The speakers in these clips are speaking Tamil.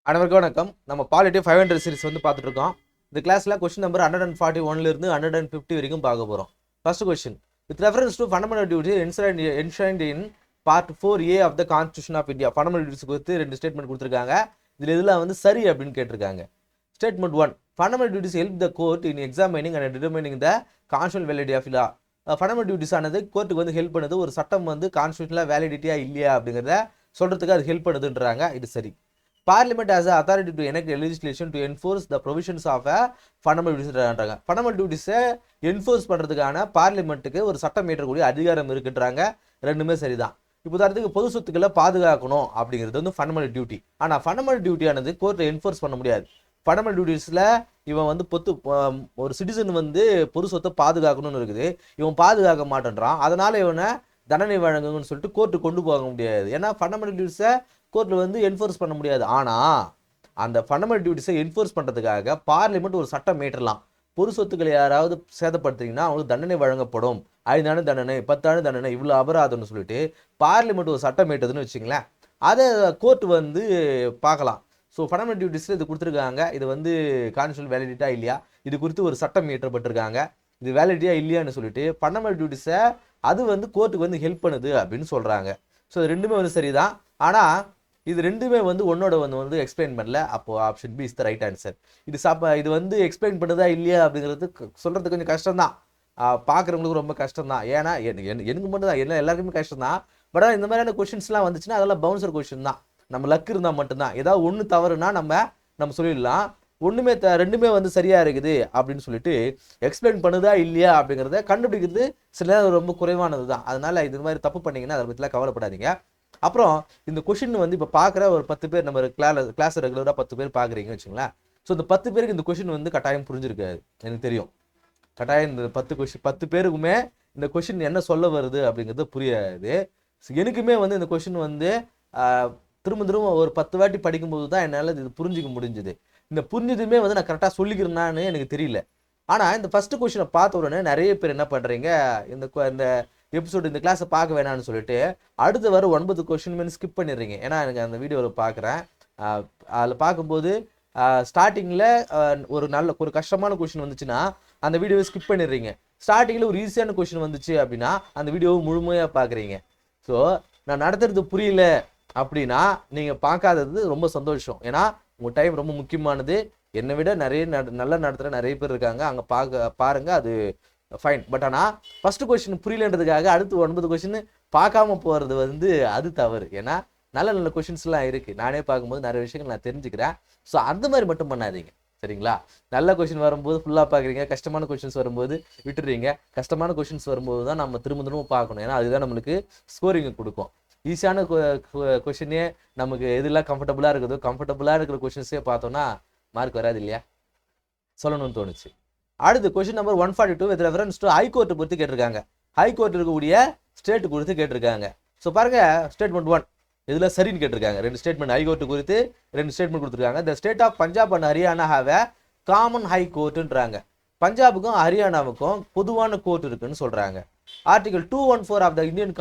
அனைவருக்கும் வணக்கம். நம்ம பாலிட்டி 500 சீரிஸ் வந்து பார்த்துட்டு இருக்கோம். இந்த கிளாஸ்ல கொஸ்டின் நம்பர் 141 இருந்து 150 வரைக்கும் பார்க்க போறோம். First question, with reference to fundamental duty enshrined in part 4A of the constitution of India. Fundamental duties குறித்து ரெண்டு ஸ்டேட்மெண்ட் கொடுத்துருக்காங்க. இதெல்லாம் வந்து சரி அப்படின்னு கேட்டிருக்காங்க. Statement 1, fundamental duties help the court in examining and determining the constitutional validity of law. Fundamental duties ஆனது கோர்ட்டுக்கு வந்து ஹெல்ப் பண்ணுது. ஒரு சட்டம் வந்து கான்ஸ்டிடியூஷனலாக வேலிடிட்டியா இல்லையா அப்படிங்கிறத சொல்றதுக்கு அது ஹெல்ப் பண்ணுதுன்றாங்க. இது சரி. Parliament has the authority to enact legislation to enforce the provisions of a fundamental duties. Fundamental டியூட்டிஸை என்ஃபோர்ஸ் பண்ணுறதுக்கான பார்லிமெண்ட்டுக்கு ஒரு சட்டம் இயற்றக்கூடிய அதிகாரம் இருக்குன்றாங்க. ரெண்டுமே சரிதான். இப்போ உதாரணத்துக்கு பொது சொத்துக்களை பாதுகாக்கணும் அப்படிங்கிறது வந்து ஃபண்டமெண்டல் டியூட்டி. ஆனால் ஃபண்டமெண்டல் டியூட்டியானது கோர்ட்டை என்ஃபோர்ஸ் பண்ண முடியாது. ஃபண்டமெண்டல் டியூட்டிஸில் இவன் வந்து ஒரு சிட்டிசன் வந்து பொது சொத்தை பாதுகாக்கணும்னு இருக்குது. இவன் பாதுகாக்க மாட்டேன்றான். அதனால இவனை தண்டனை வழங்குங்கன்னு சொல்லிட்டு கோர்ட்டு கொண்டு போக முடியாது. ஏன்னா ஃபண்டமெண்டல் டியூட்டிஸை கோர்ட்டில் வந்து என்ஃபோர்ஸ் பண்ண முடியாது. ஆனால் அந்த ஃபண்டமெண்டல் டியூட்டிஸை என்ஃபோர்ஸ் பண்ணுறதுக்காக பார்லிமெண்ட் ஒரு சட்டம் ஏற்றலாம். பொது சொத்துக்களை யாராவது சேதப்படுத்திங்கன்னா அவங்களுக்கு தண்டனை வழங்கப்படும். 5 ஆண்டு தண்டனை, 10 ஆண்டு தண்டனை, இவ்வளோ அபராதம்னு சொல்லிட்டு பார்லிமெண்ட் ஒரு சட்டம் ஏற்றதுன்னு வச்சுங்களேன். அதை கோர்ட் வந்து பார்க்கலாம். ஸோ ஃபண்டமெண்டல் டியூட்டிஸில் இது கொடுத்துருக்காங்க. இது வந்து கான்ஸ்டிடியூஷனல் வேலிடிட்டா இல்லையா, இது குறித்து ஒரு சட்டம் இயற்றப்பட்டிருக்காங்க. இது வேலிடிட்டியா இல்லையான்னு சொல்லிட்டு ஃபண்டமெண்டல் டியூட்டிஸை அது வந்து கோர்ட்டுக்கு வந்து ஹெல்ப் பண்ணுது அப்படின்னு சொல்கிறாங்க. ஸோ இது ரெண்டுமே வந்து சரிதான். ஆனால் இது ரெண்டுமே வந்து ஒன்னோட வந்து எக்ஸ்பிளைன் பண்ணல. அப்போ option B is the right answer. இது வந்து எக்ஸ்பிளைன் பண்ணுதா இல்லையா அப்படிங்கிறது சொல்றது கொஞ்சம் கஷ்டம் தான். பார்க்குறவங்களுக்கு ரொம்ப கஷ்டம் தான். ஏன்னா எனக்கு மட்டும் தான், எல்லாருக்குமே கஷ்டம் தான். பட் ஆனால் இந்த மாதிரியான கொஸ்டின்ஸ்லாம் வந்துச்சுன்னா அதெல்லாம் பவுன்சர் கொஸ்டின் தான். நம்ம லக் இருந்தால் மட்டும்தான். ஏதாவது ஒன்று தவறுனா நம்ம சொல்லிடலாம். ரெண்டுமே வந்து சரியா இருக்குது அப்படின்னு சொல்லிட்டு எக்ஸ்பிளைன் பண்ணுதா இல்லையா அப்படிங்கிறத கண்டுபிடிக்கிறது சில நேரம் ரொம்ப குறைவானது தான். அதனால இது மாதிரி தப்பு பண்ணீங்கன்னா அதை பற்றிலாம் கவலைப்படாதீங்க. அப்புறம் இந்த கொஷின் வந்து இப்போ பார்க்குற ஒரு 10 பேர், நம்ம கிளாஸ் ரெகுலராக 10 பேர் பார்க்குறீங்கன்னு வச்சுங்களேன். ஸோ இந்த 10 பேருக்கு இந்த கொஷின் வந்து கட்டாயம் புரிஞ்சிருக்காது, எனக்கு தெரியும். கட்டாயம் இந்த 10 பேருக்குமே இந்த கொஷின் என்ன சொல்ல வருது அப்படிங்கிறது புரியாது. எனக்குமே வந்து இந்த கொஷின் வந்து திரும்ப ஒரு 10 வாட்டி படிக்கும்போது தான் என்னால் இது புரிஞ்சிக்க முடிஞ்சுது. இந்த புரிஞ்சதுமே வந்து நான் கரெக்டாக சொல்லிக்கிறேன்னான்னு எனக்கு தெரியல. ஆனால் இந்த ஃபர்ஸ்ட் கொஷினை பார்த்த உடனே நிறைய பேர் என்ன பண்ணுறீங்க, இந்த எபிசோடு இந்த கிளாஸை பார்க்க வேணாம்னு சொல்லிட்டு அடுத்து வர 9 கொஷின் ஸ்கிப் பண்ணிடுறீங்க. ஏன்னா எனக்கு அந்த வீடியோவில் பார்க்குறேன். அதில் பார்க்கும்போது ஸ்டார்டிங்கில் ஒரு கஷ்டமான கொஷின் வந்துச்சுன்னா அந்த வீடியோவை ஸ்கிப் பண்ணிடுறீங்க. ஸ்டார்டிங்கில் ஒரு ஈஸியான கொஷின் வந்துச்சு அப்படின்னா அந்த வீடியோவை முழுமையாக பார்க்குறீங்க. ஸோ நான் நடத்துறது புரியல அப்படின்னா நீங்கள் பார்க்காதது ரொம்ப சந்தோஷம். ஏன்னா உங்கள் டைம் ரொம்ப முக்கியமானது. என்னை விட நல்லா நடத்துகிற நிறைய பேர் இருக்காங்க, அங்கே பாருங்க, அது ஃபைன். பட் ஆனால் ஃபர்ஸ்ட் கொஸ்டின் புரியலன்றதுக்காக அடுத்து 9 கொஸ்டின் பார்க்காம போகிறது வந்து அது தவறு. ஏன்னா நல்ல கொஷின்ஸ்லாம் இருக்குது. நானே பார்க்கும்போது நிறைய விஷயங்கள் நான் தெரிஞ்சுக்கிறேன். ஸோ அந்த மாதிரி மட்டும் பண்ணாதீங்க, சரிங்களா? நல்ல கொஷின் வரும்போது ஃபுல்லாக பார்க்குறீங்க, கஷ்டமான கொஷின்ஸ் வரும்போது விட்டுடுறீங்க. கஷ்டமான கொஷின்ஸ் வரும்போது தான் நம்ம திரும்ப பார்க்கணும். ஏன்னா அதுதான் நம்மளுக்கு ஸ்கோரிங் கொடுக்கும். ஈஸியான கொஷினே நமக்கு எதுலாம் கம்ஃபர்டபுளாக இருக்குதோ, கம்ஃபர்டபுளாக இருக்கிற கொஷின்ஸே பார்த்தோன்னா மார்க் வராது இல்லையா? சொல்லணும்னு தோணுச்சு. அடுத்து question number 142 with reference to high court குறித்து கேட்டிருக்காங்க. ஹைகோர்ட் இருக்கக்கூடிய ஸ்டேட் குறித்து கேட்டிருக்காங்க. ஸோ பாருங்க, ஸ்டேட்மெண்ட் 1 இதில் சரின்னு கேட்டிருக்காங்க. 2 ஸ்டேட்மெண்ட் ஹைகோர்ட்டு குறித்து 2 ஸ்டேட்மெண்ட் கொடுத்துருக்காங்க. The state of Punjab and Haryana have a common ஹைகோர்ட்டுன்றாங்க. பஞ்சாபுக்கும் ஹரியானாவுக்கும் பொதுவான கோர்ட் இருக்குன்னு சொல்றாங்க. Article 214 of the Indian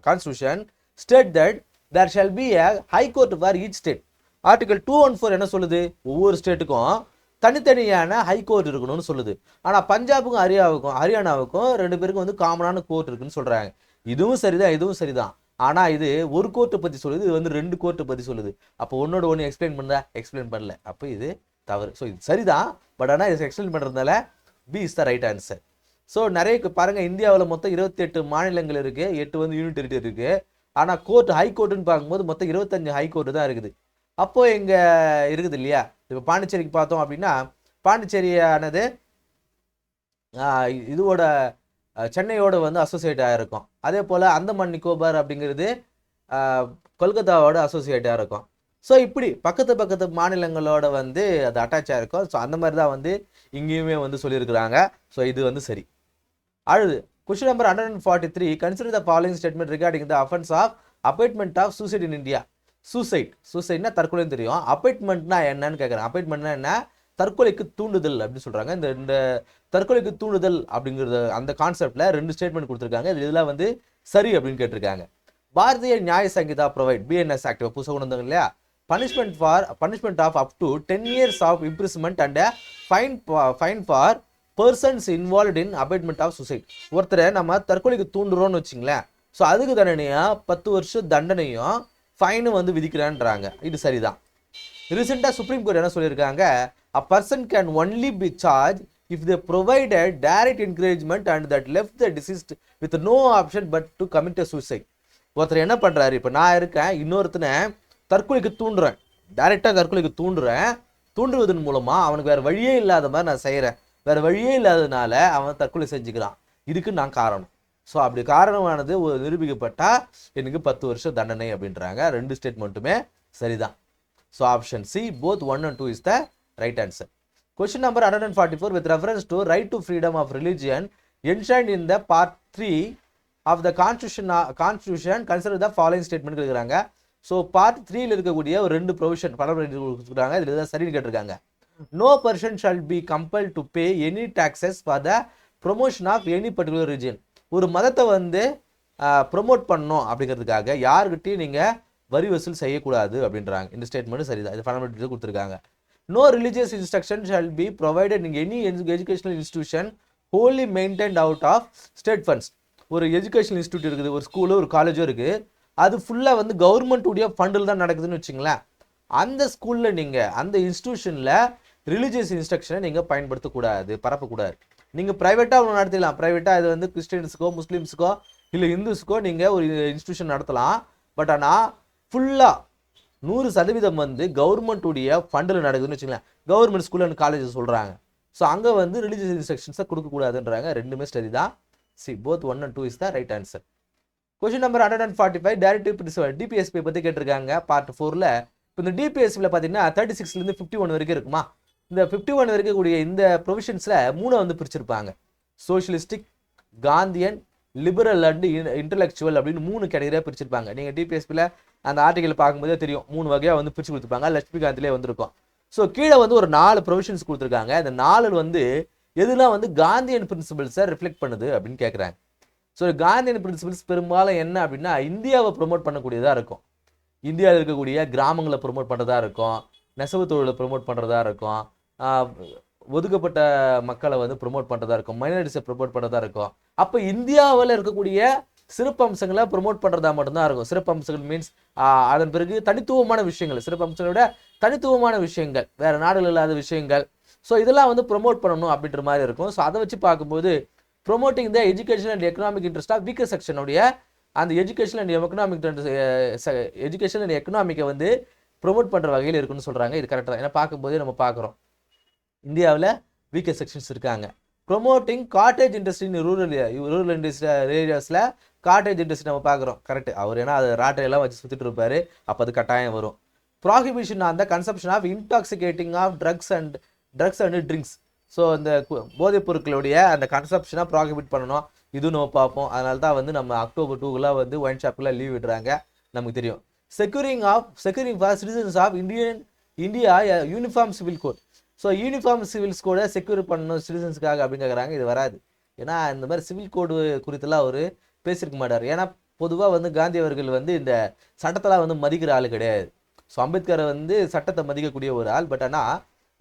constitution state that there shall be a high court for each state. Article 214 என்ன சொல்லுது? ஒவ்வொரு ஸ்டேட்டுக்கும் தனித்தனியான ஹைகோர்ட் இருக்கணும்னு சொல்லுது. ஆனால் பஞ்சாபுக்கும் ஹரியானாவுக்கும் 2 பேருக்கும் வந்து காமனான கோர்ட் இருக்குன்னு சொல்றாங்க. இதுவும் சரிதான். ஆனால் இது ஒரு கோர்ட்டை பற்றி சொல்லுது, இது வந்து 2 கோர்ட்டை பற்றி சொல்லுது. அப்போ ஒன்று எக்ஸ்பிளைன் பண்ணல. அப்போ இது தவறு. ஸோ இது சரிதான். பட் ஆனால் இது எக்ஸ்பிளைன் பண்ணுறதுனால B is the right answer. So நிறைய பாருங்க, இந்தியாவில் மொத்தம் 28 மாநிலங்கள் இருக்கு, 8 வந்து யூனியன் டெரிட்டரி இருக்கு. ஆனால் ஹைகோர்ட்டுன்னு பார்க்கும்போது மொத்தம் 25 ஹைகோர்ட்டு தான் இருக்குது. அப்போ எங்க இருக்குது இல்லையா? இப்போ பாண்டிச்சேரிக்கு பார்த்தோம் அப்படின்னா, பாண்டிச்சேரியானது இதோட சென்னையோட வந்து அசோசியேட் ஆகிருக்கும். அதே போல் அந்தமான் நிக்கோபார் அப்படிங்கிறது கொல்கத்தாவோட அசோசியேட் ஆகிருக்கும். ஸோ இப்படி பக்கத்து மாநிலங்களோட வந்து அது அட்டாச் ஆகிருக்கும். ஸோ அந்த மாதிரி தான் வந்து இங்கேயுமே வந்து சொல்லியிருக்கிறாங்க. ஸோ இது வந்து சரி. அடுத்து question number 143, consider the following statement regarding the offence of appointment of suicide in India. சூசைட்னா தற்கொலைன்னு தெரியும். அப்பாயின்மெண்ட்னா என்னன்னு கேட்குறேன். அப்பாயின்மெண்ட்னா என்ன? தற்கொலைக்கு தூண்டுதல் அப்படின்னு சொல்றாங்க. இந்த தற்கொலைக்கு தூண்டுதல் அப்படிங்கிறது அந்த கான்செப்ட்ல 2 ஸ்டேட்மெண்ட் கொடுத்துருக்காங்க. இதெல்லாம் வந்து சரி அப்படின்னு கேட்டிருக்காங்க. பாரதிய நியாய சங்கீதா ப்ரொவைட் பிஎன்எஸ் ஆக்ட் புதுசாக கொண்டு வந்தாங்க இல்லையா? punishment of up to 10 years of imprisonment and a fine for persons involved in abatement of suicide. ஒருத்தரை நம்ம தற்கொலைக்கு தூண்டுறோம்னு வச்சுங்களேன், ஸோ அதுக்கு தண்டனையா 10 வருஷம் தண்டனையும் ஃபைனு வந்து விதிக்கிறான்றாங்க. இது சரிதான். ரீசெண்டாக சுப்ரீம் கோர்ட் என்ன சொல்லியிருக்காங்க, a person can only be charged if they provided direct encouragement and that left the deceased with no option but to commit a suicide. ஒருத்தர் என்ன பண்ணுறாரு, இப்போ நான் இருக்கேன், இன்னொருத்தனை தற்கொலைக்கு தூண்டுறேன், டைரெக்டாக தற்கொலைக்கு தூண்டுவதன் மூலமாக அவனுக்கு வேறு வழியே இல்லாத மாதிரி நான் செய்கிறேன், வேறு வழியே இல்லாததுனால அவன் தற்கொலை செஞ்சுக்கிறான், இதுக்கு நான் காரணம். ஸோ அப்படி காரணமானது ஒரு நிரூபிக்கப்பட்டால் எனக்கு 10 வருஷம் தண்டனை அப்படின்றாங்க. ரெண்டு ஸ்டேட்மெண்ட்டுமே சரிதான். So option C both 1 and 2 is the right answer. Question number 144 with reference to right to freedom of religion enshrined in the part 3 of the constitution consider the following statement கேட்குறாங்க. ஸோ பார்ட் 3ல இருக்கக்கூடிய ஒரு 2 ப்ரொவிஷன் படம் கொடுத்துருக்காங்க. இதில் தான் சரின்னு கேட்டிருக்காங்க. No person shall be compelled to pay any taxes for the promotion of any particular religion. ஒரு மதத்தை வந்து ப்ரொமோட் பண்ணணும் அப்படிங்கிறதுக்காக யாருக்கிட்டையும் நீங்கள் வரி வசூல் செய்யக்கூடாது அப்படின்றாங்க. இந்த ஸ்டேட்மெண்ட் சரிதான். இது ஃபண்டமெண்டல் கொடுத்துருக்காங்க. No religious instruction shall be provided in any educational institution wholly maintained out of state funds. ஒரு எஜுகேஷனல் இன்ஸ்டியூட் இருக்குது, ஒரு ஸ்கூலோ ஒரு காலேஜோ இருக்குது, அது ஃபுல்லாக வந்து கவர்மெண்ட்டுடைய ஃபண்டில் தான் நடக்குதுன்னு வச்சுங்களேன். அந்த ஸ்கூலில் நீங்கள் அந்த இன்ஸ்டியூஷனில் ரிலீஜியஸ் இன்ஸ்ட்ரக்ஷனை நீங்கள் பயன்படுத்தக்கூடாது, பரப்பக்கூடாது. நீங்கள் ப்ரைவேட்டாக ஒன்று நடத்திடலாம். ப்ரைவேட்டாக இது வந்து கிறிஸ்டியன்ஸுக்கோ முஸ்லீம்ஸுக்கோ இல்லை இந்துஸுக்கோ நீங்கள் ஒரு இன்ஸ்டியூஷன் நடத்தலாம். பட் ஆனால் ஃபுல்லாக 100% வந்து கவர்மெண்ட்டுடைய ஃபண்டில் நடக்குதுன்னு வச்சுக்கலாம். கவர்மெண்ட் ஸ்கூல் அண்ட் காலேஜ் சொல்கிறாங்க. ஸோ அங்கே வந்து ரிலீஜியஸ் இன்ஸ்ட்ரக்ஷன்ஸை கொடுக்கக்கூடாதுன்றாங்க. ரெண்டுமே ஸ்டடி தான். C both 1 and 2 is the right answer. Question number 145 directive principal DPSP பற்றி கேட்டிருக்காங்க பார்ட் 4ல. இப்போ இந்த டிபிஎஸ்பியில் பார்த்தீங்கன்னா 36லேருந்து 51 வரைக்கும் இருக்குமா. இந்த 51 வரைக்கும் கூடிய இந்த ப்ரொவிஷன்ஸில் 3 வந்து பிரிச்சிருப்பாங்க. Socialistic, Gandhian, liberal and intellectual அப்படின்னு 3 கேட்டகரியாக பிரிச்சிருப்பாங்க. நீங்கள் டிபிஎஸ்பியில் அந்த ஆர்டிகல் பார்க்கும்போதே தெரியும், 3 வகையாக வந்து பிரித்து கொடுத்துருப்பாங்க. லட்சுமிகாந்திலே வந்திருக்கும். ஸோ கீழே வந்து ஒரு 4 ப்ரொவிஷன்ஸ் கொடுத்துருக்காங்க. இந்த 4 வந்து எதுலாம் வந்து காந்தியன் பிரின்சிபல்ஸை ரிஃப்ளெக்ட் பண்ணுது அப்படின்னு கேட்குறாங்க. ஸோ காந்தியன் பிரின்சிபல்ஸ் பெரும்பாலும் என்ன அப்படின்னா இந்தியாவை ப்ரொமோட் பண்ணக்கூடியதாக இருக்கும். இந்தியாவில் இருக்கக்கூடிய கிராமங்களை ப்ரொமோட் பண்ணுறதா இருக்கும், நெசவு தொழிலை ப்ரொமோட் பண்ணுறதா இருக்கும், ஒதுக்கப்பட்ட மக்களை வந்து ப்ரொமோட் பண்ணுறதா இருக்கும், மைனாரிட்டிஸை ப்ரொமோட் பண்ணுறதா இருக்கும். அப்போ இந்தியாவில் இருக்கக்கூடிய சிறப்பம்சங்களை ப்ரொமோட் பண்ணுறதா மட்டும்தான் இருக்கும். சிறப்பம்சங்கள் மீன்ஸ் அதன் பிறகு தனித்துவமான விஷயங்கள், சிறப்பம்சங்களை விட தனித்துவமான விஷயங்கள், வேறு நாடுகள் இல்லாத விஷயங்கள். ஸோ இதெல்லாம் வந்து ப்ரொமோட் பண்ணணும் அப்படின்ற மாதிரி இருக்கும். ஸோ அதை வச்சு பார்க்கும்போது promoting the education and economic interest of weaker செக்ஷனுடைய அந்த எஜுகேஷன் அண்ட் எக்கனாமிக்கை வந்து ப்ரொமோட் பண்ணுற வகையில் இருக்குன்னு சொல்கிறாங்க. இது கரெக்டாக தான். ஏன்னா பார்க்கும்போதே நம்ம பார்க்குறோம் இந்தியாவில் வீக்கர் செக்ஷன்ஸ் இருக்காங்க. Promoting cottage industry in rural industry ஏரியாஸில் காட்டேஜ் இண்டஸ்ட்ரி நம்ம பார்க்குறோம். கரெக்ட். அவர் ஏன்னா அது ராட்டையெல்லாம் வச்சு சுற்றிட்டு இருப்பார், அப்போ அது கட்டாயம் வரும். Prohibition on the consumption of intoxicating of drugs and drinks. So இந்த போதைப் பொருட்களுடைய அந்த கன்சப்ஷனாக ப்ராஹிபிட் பண்ணணும். இதுவும் நம்ம பார்ப்போம். அதனால தான் வந்து நம்ம அக்டோபர் 2 வந்து ஒயின் ஷாப்லாம் லீவ் விடுறாங்க, நமக்கு தெரியும். Securing for citizens of India uniform civil code. So uniform civils கோடை செக்யூர் பண்ணணும் சிட்டிசன்ஸுக்காக அப்படின்னு கேட்குறாங்க. இது வராது. ஏன்னா இந்த மாதிரி சிவில் கோடு குறித்தெல்லாம் அவர் பேசியிருக்க மாட்டார். ஏன்னா பொதுவாக வந்து காந்தி அவர்கள் வந்து இந்த சட்டத்தெல்லாம் வந்து மதிக்கிற ஆள் கிடையாது. ஸோ அம்பேத்கரை வந்து சட்டத்தை மதிக்கக்கூடிய ஒரு ஆள். பட் ஆனால்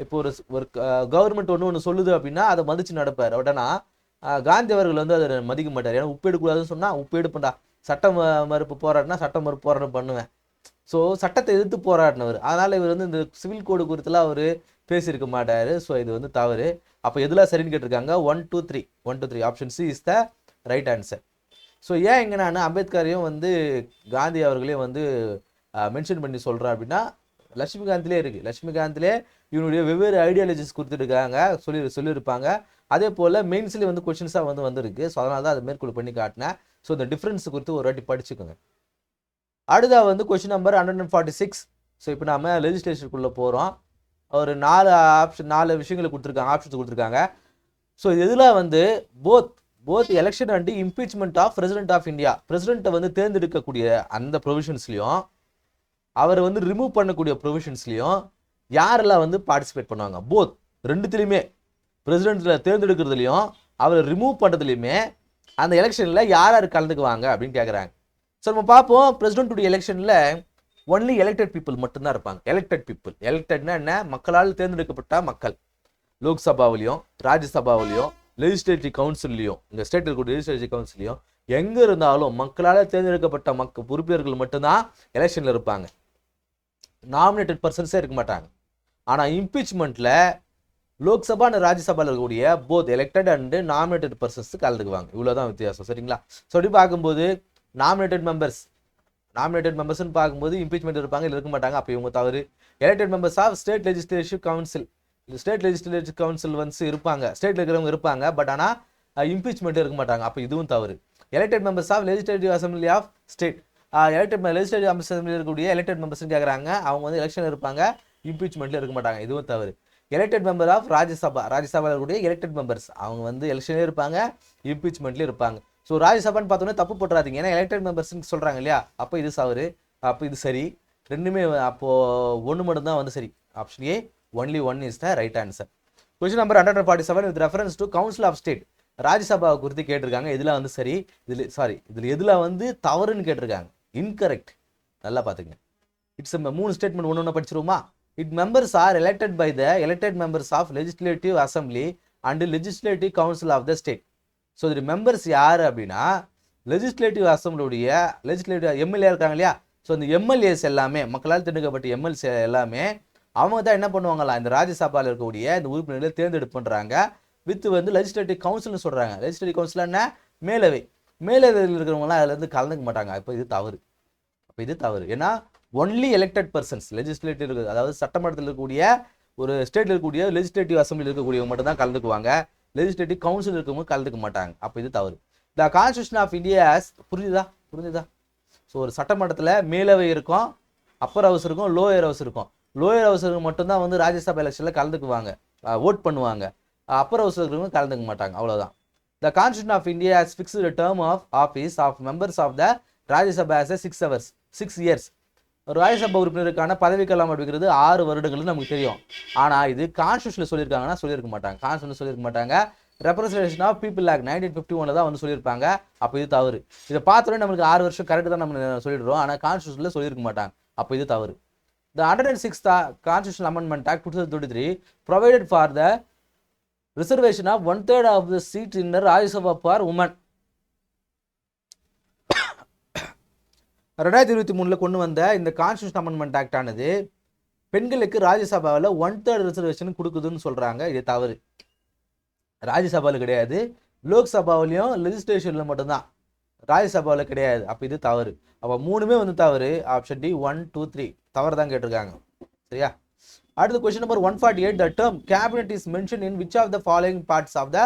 இப்போ ஒரு கவர்மெண்ட் ஒன்று சொல்லுது அப்படின்னா அதை மதித்து நடப்பார். பட் ஆனால் காந்தி அவர்கள் வந்து அதை மதிக்க மாட்டார். ஏன்னா உப்பு எடுக்கக்கூடாதுன்னு சொன்னால் உப்பு எடுப்பேன்டா, சட்ட மறுப்பு போராடினா சட்ட மறுப்பு போராட்டம் பண்ணுவேன். ஸோ சட்டத்தை எதிர்த்து போராடினவர். அதனால் இவர் வந்து இந்த சிவில் கோடு குறித்தெல்லாம் அவர் பேசியிருக்க மாட்டார். ஸோ இது வந்து தவறு. அப்போ எதுலாம் சரின்னு கேட்டிருக்காங்க. 1, 2, 3 option C is the right answer. So ஏன் இங்கே நான் அம்பேத்கரையும் வந்து காந்தி அவர்களையும் வந்து மென்ஷன் பண்ணி சொல்கிறேன் அப்படின்னா லட்சுமிகாந்திலே இருக்குது. லட்சுமிகாந்திலே இவனுடைய வெவ்வேறு ஐடியாலஜிஸ் கொடுத்துருக்காங்க, சொல்லியிருப்பாங்க. அதே போல் மெயின்ஸ்லேயே வந்து கொஷின்ஸாக வந்திருக்கு. ஸோ அதனால தான் அதை மேற்கொள் பண்ணி காட்டினேன். ஸோ இந்த டிஃப்ரென்ஸ் குறித்து ஒரு வாட்டி படிச்சுக்கோங்க. அடுத்தா வந்து கொஷின் நம்பர் 146. ஸோ இப்போ நம்ம லெஜிஸ்லேஷனுக்குள்ளே போகிறோம். ஒரு 4 விஷயங்களை கொடுத்துருக்காங்க, ஆப்ஷன்ஸ் கொடுத்துருக்காங்க. ஸோ இதில் வந்து both election and impeachment of president of India, பிரசிடென்ட்டை வந்து தேர்ந்தெடுக்கக்கூடிய அந்த ப்ரொவிஷன்ஸ்லையும் அவர் வந்து ரிமூவ் பண்ணக்கூடிய ப்ரொவிஷன்ஸ்லையும் யாரெல்லாம் வந்து பார்ட்டிசிபேட் பண்ணுவாங்க. போத் ரெண்டுத்துலையுமே, பிரசிடென்ட்டில் தேர்ந்தெடுக்கிறதுலையும் அவர் ரிமூவ் பண்ணுறதுலையுமே அந்த எலெக்ஷனில் யார் யார் கலந்துக்குவாங்க அப்படின்னு கேட்குறாங்க. ஸோ நம்ம பார்ப்போம். பிரசிடென்ட்டுடைய எலெக்ஷனில் ஒன்லி எலெக்டட் பீப்புள் மட்டும்தான் இருப்பாங்க. எலெக்டட் பீப்புள், எலெக்டட்னா என்ன, மக்களால் தேர்ந்தெடுக்கப்பட்ட மக்கள். லோக்சபாவிலையும் ராஜ்யசபாவிலையும் லெஜிஸ்லேட்டிவ் கவுன்சில்லையும், இந்த ஸ்டேட் இருக்கக்கூடிய லெஜிஸ்லேட்டிவ் கவுன்சிலையும் எங்கே இருந்தாலும் மக்களால் தேர்ந்தெடுக்கப்பட்ட உறுப்பினர்கள் மட்டும்தான் எலெக்ஷனில் இருப்பாங்க. நாமினேட்டட் பர்சன்ஸே இருக்க மாட்டாங்க. ஆனால் இம்பீச்மெண்ட்டில் லோக்சபா அண்ட் ராஜ்யசபாவில் இருக்கக்கூடிய both elected and nominated persons கலந்துக்குவாங்க. இவ்வளோதான் வித்தியாசம். சரிங்களா? ஸோ அப்படி பார்க்கும்போது நாமினேட்டட் மெம்பர்ஸ்னு பார்க்கும்போது இம்பீச்மெண்ட் இருப்பாங்க, இல்லை இருக்க மாட்டாங்க. அப்போ இவங்க தவறு. Elected members of state legislative council, state legislative council வந்து இருப்பாங்க, ஸ்டேட்டில் இருக்கிறவங்க இருப்பாங்க, பட் ஆனால் இம்பீச்மெண்ட் இருக்க மாட்டாங்க. அப்போ இதுவும் தவறு. Elected members of legislative assembly of state, legislative அசம்பிளியில் இருக்கக்கூடிய எலெக்டட் மெம்பர்ஸ்னு கேட்குறாங்க. அவங்க வந்து எலெக்ஷனில் இருப்பாங்க, இம்பீச்மெண்ட்டில் இருக்க மாட்டாங்க. இதுவும் தவறு. எலெக்டட் மெம்பர் ஆஃப் ராஜ்யசபாவில் இருக்கக்கூடிய எலெக்டட் மெம்பர்ஸ் அவங்க வந்து எலெக்ஷன்லேயும் இருப்பாங்க, இம்பீச்மெண்ட்லேயும் இருப்பாங்க. ஸோ ராஜ்யசபான்னு பார்த்தோன்னே தப்பு போட்டுறாதீங்க, ஏன்னா எலெக்டட் மெம்பர்ஸ்ன்னு சொல்கிறாங்க இல்லையா? அப்போ இது தவறு, அப்போ இது சரி. ரெண்டுமே அப்போது ஒன்று மட்டும் தான் வந்து சரி. Option A only one is the right answer. Question number 147 with reference to council of state. ராஜ்யசபாவை குறித்து கேட்டிருக்காங்க. இதில் வந்து சரி, இதில் எதில் வந்து தவறுன்னு கேட்டிருக்காங்க. இன்கரெக்ட். நல்லா பார்த்துங்க. இட்ஸ் 3 ஸ்டேட்மெண்ட் ஒன்று ஒன்று படிச்சிருவோமா? Its members are elected by the elected members of legislative assembly and legislative council of the state. So இது மெம்பர்ஸ் யார் அப்படின்னா லெஜிஸ்லேட்டிவ் அசம்பிளியுடைய லெஜிஸ்லேட்டிவ் எம்எல்ஏ இருக்காங்க இல்லையா? ஸோ இந்த எம்எல்ஏஸ் எல்லாமே, மக்களால் தேர்ந்தெடுக்கப்பட்ட எம்எல்ஏஸ் எல்லாமே அவங்க தான் என்ன பண்ணுவாங்களா, இந்த ராஜ்யசபாவில் இருக்கக்கூடிய இந்த உறுப்பினர்களை தேர்ந்தெடுப்பு பண்ணுறாங்க. வித் வந்து லெஜிஸ்லேட்டிவ் கவுன்சில்னு சொல்கிறாங்க. லெஜிஸ்லேட்டிவ் கவுன்சில் என்ன, மேலவையில் இருக்கிறவங்களாம் அதில் இருந்து கலந்துக்க மாட்டாங்க. இப்போ இது தவறு. ஏன்னா ஒன்லி எலெக்டட் பர்சன்ஸ் லெஜிஸ்லேட்டிவ் இருக்குது, அதாவது சட்டமன்றத்தில் இருக்கக்கூடிய ஒரு ஸ்டேட்டில் இருக்கக்கூடிய லெஜிஸ்லேட்டிவ் அசம்பிளியில் இருக்கக்கூடியவங்க மட்டும் தான் கலந்துக்குவாங்க. லெஜிஸ்லேட்டிவ் கவுன்சில் இருக்கவங்க கலந்துக்க மாட்டாங்க. அப்போ இது தவறு. த கான்ஸ்டியூஷன் ஆஃப் இந்தியா புரிஞ்சுதா? ஸோ ஒரு சட்டமன்றத்தில் மேலவை இருக்கும், அப்பர் ஹவுஸ் இருக்கும், லோயர் ஹவுஸ் இருக்கும். லோயர் ஹவுஸ் இருக்க மட்டும்தான் வந்து ராஜ்யசபா எலெக்ஷனில் கலந்துக்குவாங்க, ஓட் பண்ணுவாங்க. அப்பர் ஹவுஸ் இருக்கிறவங்க கலந்துக்க மாட்டாங்க. அவ்வளோதான். The constitution of India has fixed term of office of members of the Rajya Sabha as 6 years. ஒரு ராஜ்யசபா உறுப்பினருக்கான பதவிக்காலம் அப்படிங்கிறது 6 வருடங்கள்னு நமக்கு தெரியும். ஆனால் இது கான்ஸ்டியூஷனில் சொல்லியிருக்காங்கன்னா சொல்லியிருக்க மாட்டாங்க. கான்ஸ்டியூஷனில் சொல்லியிருக்க மாட்டாங்க. ரெப்ரசன்டேஷன் ஆஃப் பீப்புள் ஆக்ட் 1951 தான் வந்து சொல்லியிருப்பாங்க. அப்போ இது தவறு. இதை பார்த்தோன்னே நம்மளுக்கு 6 வருஷம் கரெக்டு தான் நம்ம சொல்லிடுறோம், ஆனால் கான்ஸ்டியூஷனில் சொல்லியிருக்க மாட்டாங்க. அப்போ இது தவறு. த 106th Constitutional Amendment Act 2023 provided for the reservation of 1/3 of the seat in the Rajya Sabha for women. 2023 கொண்டு வந்த இந்த கான்ஸ்டியூஷன் அமெண்ட்மெண்ட் ஆக்ட் ஆனது பெண்களுக்கு ராஜ்யசபாவில் 1/3 ரிசர்வேஷன் கொடுக்குதுன்னு சொல்றாங்க. இது தவறு. ராஜ்யசபாவில் கிடையாது, லோக்சபாவிலையும் லெஜிஸ்லேஷன்ல மட்டும்தான், ராஜ்யசபாவில் கிடையாது. அப்போ இது தவறு. அப்போ 3மே வந்து தவறு. ஆப்ஷன் டி 1, 2, 3 தவறு தான் கேட்டிருக்காங்க. சரியா? அடுத்து question number 148. The term cabinet is mention in which of the following parts of the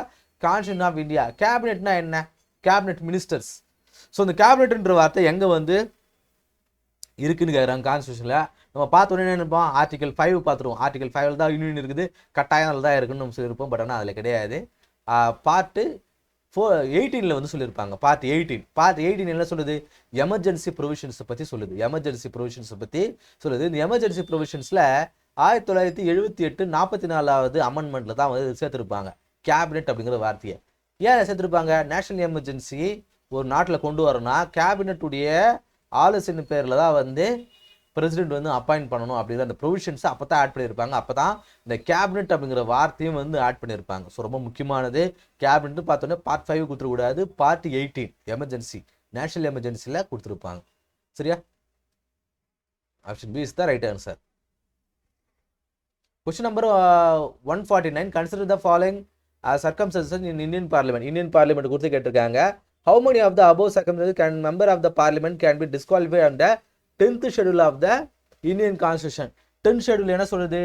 constitution of India? கேபினெட்னா என்ன? Cabinet ministers. ஸோ இந்த கேபினெட்ன்ற வார்த்தை எங்கே வந்து இருக்குன்னு கேட்குறாங்க கான்ஸ்டியூஷனில். நம்ம பார்த்தோன்னே என்ன நினைப்போம், ஆர்டிகல் 5 பார்த்துருவோம். ஆர்டிகல் 5 தான் யூனியன் இருக்குது, கட்டாயம் தான் இருக்குன்னு நம்ம சொல்லியிருப்போம். பட் ஆனால் அதில் கிடையாது. பார்ட்டு 18 வந்து சொல்லியிருப்பாங்க. பார்ட் 18 என்ன சொல்லுது? எமர்ஜென்சி ப்ரொவிஷன்ஸை பற்றி சொல்லுது. இந்த எமர்ஜென்சி ப்ரொவிஷன்ஸில் 1978 44வது அமெண்ட்மெண்ட்டில் தான் வந்து சேர்த்துருப்பாங்க கேபினெட் அப்படிங்கிற வார்த்தையை. ஏன் சேர்த்துருப்பாங்க? நேஷனல் எமர்ஜென்சி ஒரு நாட்டில் கொண்டு வரணும்னா கேபினெட்டுடைய ஆலோசனை பேரில் தான் வந்து பிரசிடென்ட் வந்து அப்பாயிண்ட் பண்ணணும் அப்படிங்கிற அந்த ப்ரொவிஷன்ஸை அப்போ தான் ஆட் பண்ணியிருப்பாங்க. அப்போ தான் இந்த கேபினெட் அப்படிங்கிற வார்த்தையும் வந்து ஆட் பண்ணியிருப்பாங்க. ஸோ ரொம்ப முக்கியமானது. கேபினெட் பார்த்தோன்னே பார்ட் 5 கொடுத்துருக்கூடாது, பார்ட் 18 எமர்ஜென்சி, நேஷனல் எமர்ஜென்சியில் கொடுத்துருப்பாங்க. சரியா? Option B is the right answer. Question number 149. Consider the following circumstances in Indian Parliament. Indian parliament கொடுத்து கேட்டிருக்காங்க. How many of the above circumstances can member of the parliament can be disqualified under 10th schedule of the Indian Constitution? 10th schedule என்ன சொல்லுது?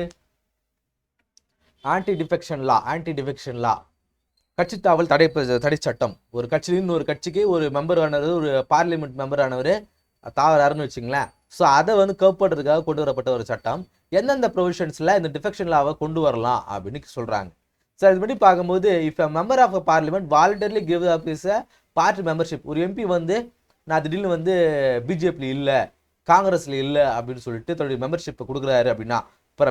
ஆன்டி டிஃபெக்ஷன் லா, கட்சி தாவல் தடை சட்டம். ஒரு கட்சியிலிருந்து ஒரு கட்சிக்கு ஒரு மெம்பர் ஆனவர், ஒரு பார்லிமெண்ட் மெம்பர் ஆனவர் தாவறாருன்னு வச்சுங்களேன். ஸோ அதை வந்து கர்வ் பண்ணுறதுக்காக கொண்டு வரப்பட்ட ஒரு சட்டம். எந்தெந்த ப்ரொவிஷன்ஸில் இந்த டிஃபெக்ஷன் லாவை கொண்டு வரலாம் அப்படின்னு சொல்கிறாங்க. ஸோ இது பற்றி பார்க்கும்போது, if a member of a parliament voluntarily give up is a party membership. ஒரு எம்பி வந்து நான் திடீர்னு வந்து பிஜேபி இல்லை, காங்கிரஸில் இல்லை அப்படின்னு சொல்லிட்டு தன்னுடைய மெம்பர்ஷிப்பை கொடுக்குறாரு அப்படின்னா, இப்போ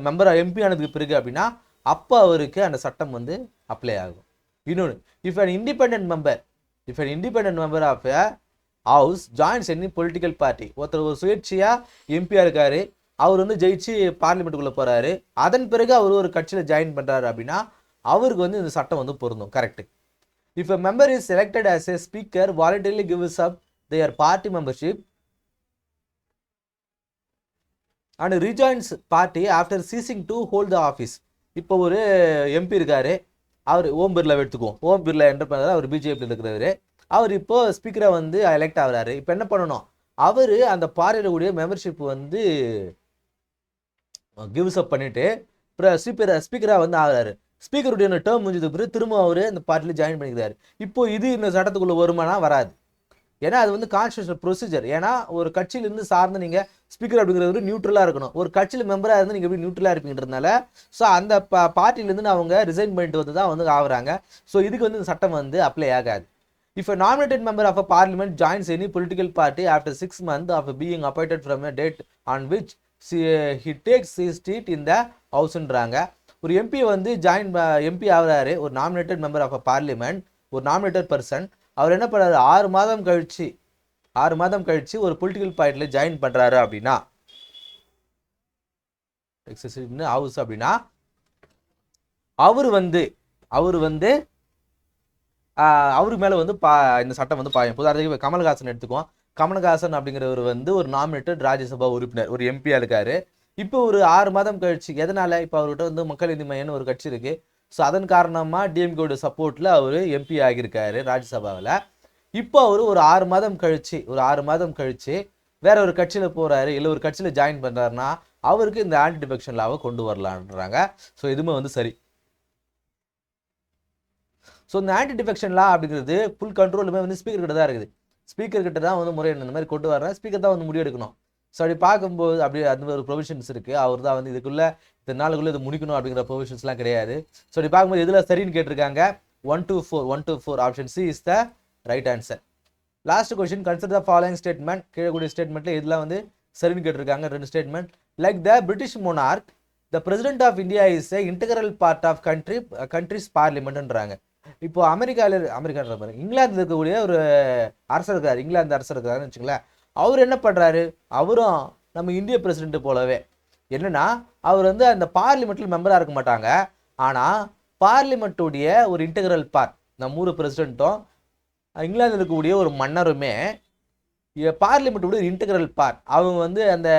மெம்பர் எம்பி ஆனதுக்கு பிறகு அப்படின்னா அப்போ அவருக்கு அந்த சட்டம் வந்து அப்ளை ஆகும். இன்னொன்று, if an independent member of house joins any political party. ஒருத்தர் ஒரு சுயேட்சையாக எம்பியாக இருக்காரு, அவர் வந்து ஜெயிச்சு பார்லிமெண்ட்டுக்குள்ளே போகிறாரு, அதன் பிறகு அவர் ஒரு கட்சியில் ஜாயின் பண்ணுறாரு அப்படின்னா அவருக்கு வந்து இந்த சட்டம் வந்து பொருந்தும். Correct. If a member is selected as a speaker voluntarily gives up their party membership and rejoins party after ceasing to hold the office. இப்போ ஒரு எம்பி இருக்காரு, அவர் ஓம் பிர்லா எடுத்துக்குவோம். ஓம் பிர்லா என்ற பண்ணார், அவர் பிஜேபியில் இருக்கிறவர். அவர் இப்போ ஸ்பீக்கராக வந்து எலெக்ட் ஆகிறாரு. இப்போ என்ன பண்ணணும், அவர் அந்த பார்ட்டியோடைய மெம்பர்ஷிப் வந்து கிவ்ஸ் அப் பண்ணிட்டு ஸ்பீக்கராக வந்து ஆகிறாரு. ஸ்பீக்கருடைய டேர்ம் முடிஞ்சதுக்கு பிறகு திரும்ப அவர் அந்த பார்ட்டியில் ஜாயின் பண்ணிக்கிறாரு. இப்போ இது இந்த சட்டத்துக்குள்ள வருமானா வராது. ஏன்னா அது வந்து கான்ஸ்டியூஷனல் ப்ரொசீஜர். ஏன்னா ஒரு கட்சியிலேருந்து சார்ந்து நீங்கள் ஸ்பீக்கர் அப்படிங்கிறது நியூட்ரலாக இருக்கணும். ஒரு கட்சியில் மெம்பராக இருந்து நீங்கள் எப்படி நியூட்ரலாக இருப்பீங்கிறதுனால ஸோ அந்த பார்ட்டிலேருந்து அவங்க ரிசைன் பண்ணிட்டு வந்து தான் வந்து ஆகுறாங்க. ஸோ இதுக்கு வந்து இந்த சட்டம் வந்து அப்ளை ஆகாது. If a nominated member of a parliament joins any political party after 6 months of being appointed from a date on which he takes his seat in the houseன்றாங்க. ஒரு எம்பி வந்து எம்பி ஆகிறாரு, ஒரு nominated member of a parliament, ஒரு நாமினேட்டட் பர்சன். அவர் என்ன பண்ணுறாரு, 6 மாதம் கழிச்சு ஒரு பொலிட்டிக்கல் பார்ட்டியில் ஜாயின் பண்ணுறாரு அப்படின்னா ஹவுஸ் அப்படின்னா அவர் வந்து அவருக்கு மேலே வந்து இந்த சட்டம் வந்து பாயும். உதாரணத்துக்கு கமல்ஹாசன் எடுத்துக்குவோம். கமல்ஹாசன் அப்படிங்கிறவர் வந்து ஒரு நாமினேட்டட் ராஜ்யசபா உறுப்பினர், ஒரு எம்பியாக இருக்காரு. இப்போ ஒரு 6 மாதம் கழிச்சு, எதனால இப்போ அவர்கிட்ட வந்து மக்கள் நீதி மையம்னு ஒரு கட்சி இருக்குது. ஸோ அதன் காரணமாக டிஎம்கேயோட சப்போர்ட்டில் அவர் எம்பி ஆகியிருக்காரு ராஜ்யசபாவில். இப்போ அவர் ஒரு 6 மாதம் கழிச்சு வேற ஒரு கட்சியில் போகிறாரு, இல்லை ஒரு கட்சியில் ஜாயின் பண்ணுறாருன்னா அவருக்கு இந்த ஆன்டி டிஃபெக்ஷன் லாவை கொண்டு வரலான்றாங்க. ஸோ எதுவுமே வந்து சரி. ஸோ இந்த ஆன்டி டிஃபெக்ஷன் லா அப்படிங்கிறது ஃபுல் கண்ட்ரோலுமே வந்து ஸ்பீக்கர் கிட்ட தான் இருக்குது. ஸ்பீக்கர் கிட்ட தான் வந்து முறை இந்த மாதிரி கொண்டு வரேன், ஸ்பீக்கர் தான் வந்து முடிவெடுக்கணும். ஸோ அப்படி பார்க்கும்போது அப்படி அந்த ஒரு ப்ரொவிஷன்ஸ் இருக்குது. அவர் தான் வந்து இதுக்குள்ளே இந்த நாளுக்குள்ளே இது முடிக்கணும் அப்படிங்கிற ப்ரொவிஷன்ஸ்லாம் கிடையாது. ஸோ அப்படி பார்க்கும்போது எதில் சரின்னு கேட்டிருக்காங்க, 1 to 4 option C is the right answer. Last question, consider the following statement. கீழக்கூடிய ஸ்டேட்மெண்ட்டில் இதெல்லாம் வந்து சரின்னு கேட்டிருக்காங்க. 2 statement. Like the British monarch, the president of India is a integral part of country's பார்லிமெண்ட்ன்றாங்க. இப்போ இங்கிலாந்தில் இருக்கக்கூடிய ஒரு அரசர் இருக்கார், இங்கிலாந்து அரசர் இருக்காருன்னு வச்சுங்களேன். அவர் என்ன பண்ணுறாரு, அவரும் நம்ம இந்திய பிரசிடென்ட் போலவே என்னன்னா அவர் வந்து அந்த பார்லிமெண்ட்டில் மெம்பராக இருக்க மாட்டாங்க. ஆனால் பார்லிமெண்ட்டுடைய ஒரு இன்டெகிரல் பார்ட், நம்ம 3 பிரசிடென்ட்டும் இங்கிலாந்தில் இருக்கக்கூடிய ஒரு மன்னருமே பார்லிமெண்ட்டுடைய ஒரு இன்டெகிரல் பார்ட். அவங்க வந்து அந்த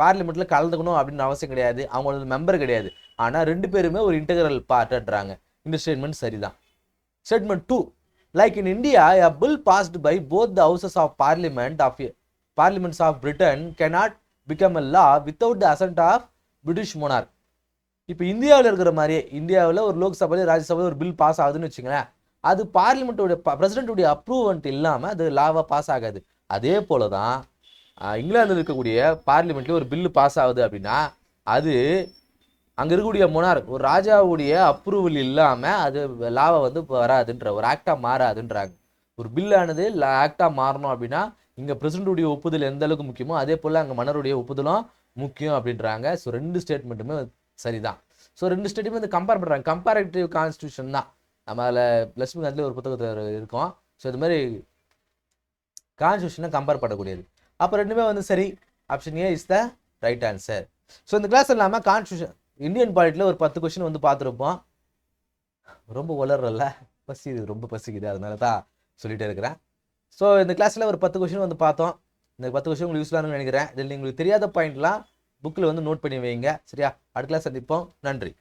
பார்லிமெண்ட்டில் கலந்துக்கணும் அப்படின்னு அவசியம் கிடையாது, அவங்களோட மெம்பர் கிடையாது. ஆனால் 2 பேருமே ஒரு இன்டெகிரல் பார்ட்ன்றாங்க. இந்த ஸ்டேட்மெண்ட் சரிதான். Statement 2. Like in India, a bill passed by both the houses of parliaments of Britain cannot become a law without the assent of British monarch. இப்போ இந்தியாவில் இருக்கிற மாதிரியே இந்தியாவில் ஒரு லோக்சபையில் ராஜ்யசபையில் ஒரு பில் பாஸ் ஆகுதுன்னு வச்சுங்களேன், அது பார்லிமெண்ட்டோடைய பிரசிடென்ட்டுடைய அப்ரூவன்ட் இல்லாமல் அது லாவாக பாஸ் ஆகாது. அதே போல தான் இங்கிலாந்தில் இருக்கக்கூடிய பார்லிமெண்ட்லேயே ஒரு பில்லு பாஸ் ஆகுது அப்படின்னா அது அங்கே இருக்கக்கூடிய மொனார்க், ஒரு ராஜாவுடைய அப்ரூவல் இல்லாமல் அது லாவை வந்து வராதுன்ற, ஒரு ஆக்டாக மாறாதுன்றாங்க. ஒரு பில்லானது ஆக்டாக மாறணும் அப்படின்னா இங்கே பிரசிடென்ட்டுடைய ஒப்புதல் எந்த அளவுக்கு முக்கியமோ அதே போல் அங்கே மன்னருடைய ஒப்புதலும் முக்கியம் அப்படின்றாங்க. ஸோ 2 ஸ்டேட்மெண்ட்டுமே சரிதான். ஸோ 2 ஸ்டேட்மெண்ட் வந்து கம்பேர் பண்ணுறாங்க. கம்பேரேட்டிவ் கான்ஸ்டியூஷன் தான் நம்ம அதில் ப்ளஸ் அதில் ஒரு புத்தகத்தில் இருக்கும். ஸோ இது மாதிரி கான்ஸ்டியூஷனை கம்பேர் பண்ணக்கூடியது. அப்போ 2மே வந்து சரி. Option A is the right answer. So இந்த கிளாஸ் இல்லாமல் கான்ஸ்டியூஷன் இந்தியன் பாலிட்டியில் ஒரு 10 கொஸ்டின் வந்து பார்த்துருப்போம். ரொம்ப வளரல, ரொம்ப பசிக்குது, அதனால தான் சொல்லிகிட்டே இருக்கிறேன். ஸோ இந்த கிளாஸில் ஒரு 10 கொஸ்டின் வந்து பார்த்தோம். இந்த 10 கொஸ்டின் உங்களுக்கு யூஸ்ஃபுல்லானு நினைக்கிறேன். இதில் உங்களுக்கு தெரியாத பாயிண்ட்லாம் புக்கில் வந்து நோட் பண்ணி வைங்க. சரியா? அடுத்த கிளாஸ் சந்திப்போம். நன்றி.